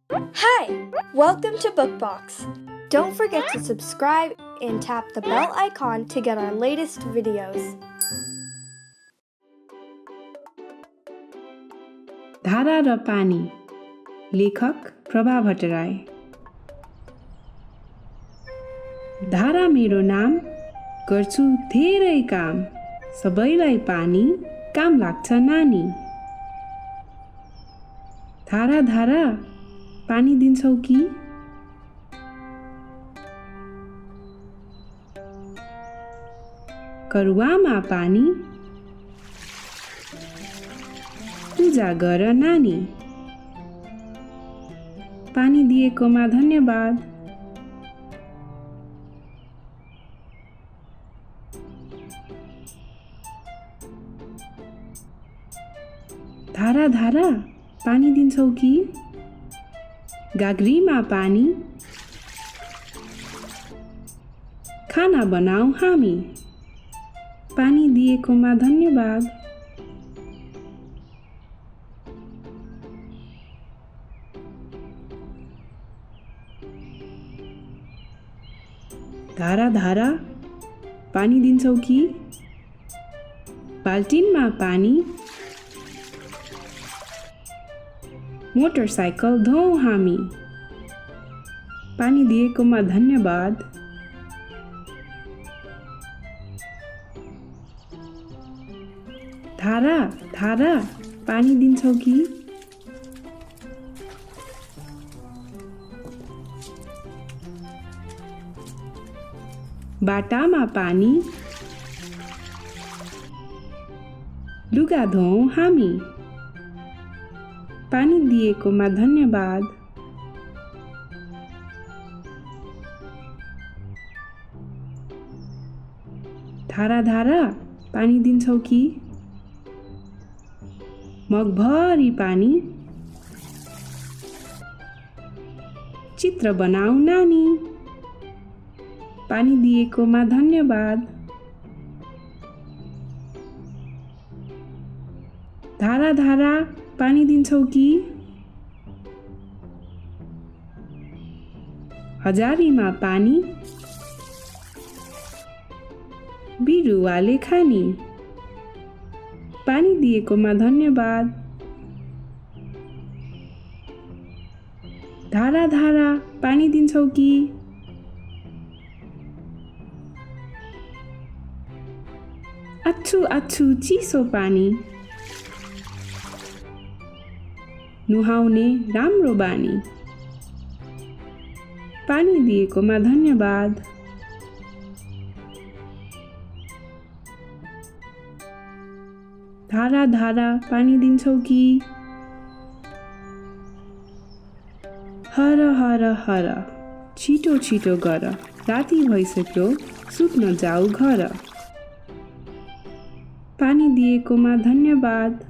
Hi! Welcome to BookBox. Don't forget to subscribe and tap the bell icon to get our latest videos. धारा र पानी लेखक प्रभा भट्टराई। धारा मेरो नाम, गर्छु धेरै काम, सबैलाई पानी काम लाग्छ नानी। धारा धारा पानी दिन्छौ कि? करुवामा पानी पूजा गर नानी। पानी दिएकोमा धन्यवाद। धारा धारा पानी दिन्छौ कि? गाग्रीमा पानी खाना बनाऊ हामी। पानी दिएकोमा धन्यवाद। धारा धारा पानी दिन्छौ कि? बाल्टिनमा पानी मोटरसाइकल धोऊ हामी। पानी दिएकोमा धन्यवाद। धारा धारा पानी दिन्छौ कि? बाटामा पानी लुगा धोऊ हामी। पानी दिएकोमा धन्यवाद। धारा धारा पानी दिन्छौ कि? मगभरी पानी चित्र बनाऊ नानी। पानी दिएकोमा धन्यवाद। धारा धारा पानी दिन्छौ कि? हजारीमा पानी बिरुवाले खानी। पानी दिएकोमा धन्यवाद। धारा धारा पानी दिन्छौ कि? अच्छु अच्छु चिसो पानी नुहाउने राम्रो बानी। पानी दिएकोमा धन्यवाद। धारा धारा पानी दिन्छौ कि? हर हर हर छिटो छिटो गर, राति भइसक्यो सुत्न जाऊ घर। पानी दिएकोमा धन्यवाद।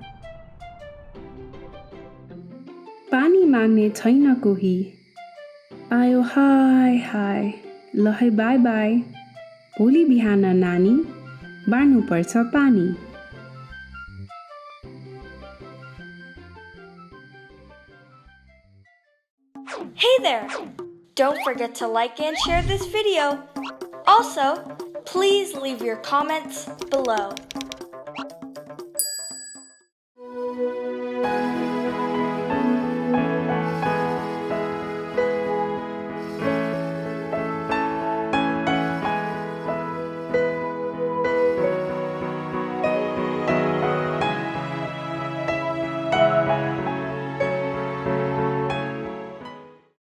पानी माग्ने छैन कोही, आयो हाय हाय, ल है बाई बाई। भोलि बिहान नानी बाँड्नु पर्छ पानी। Hey there! Don't forget to like and share this video. Also, please leave your comments below.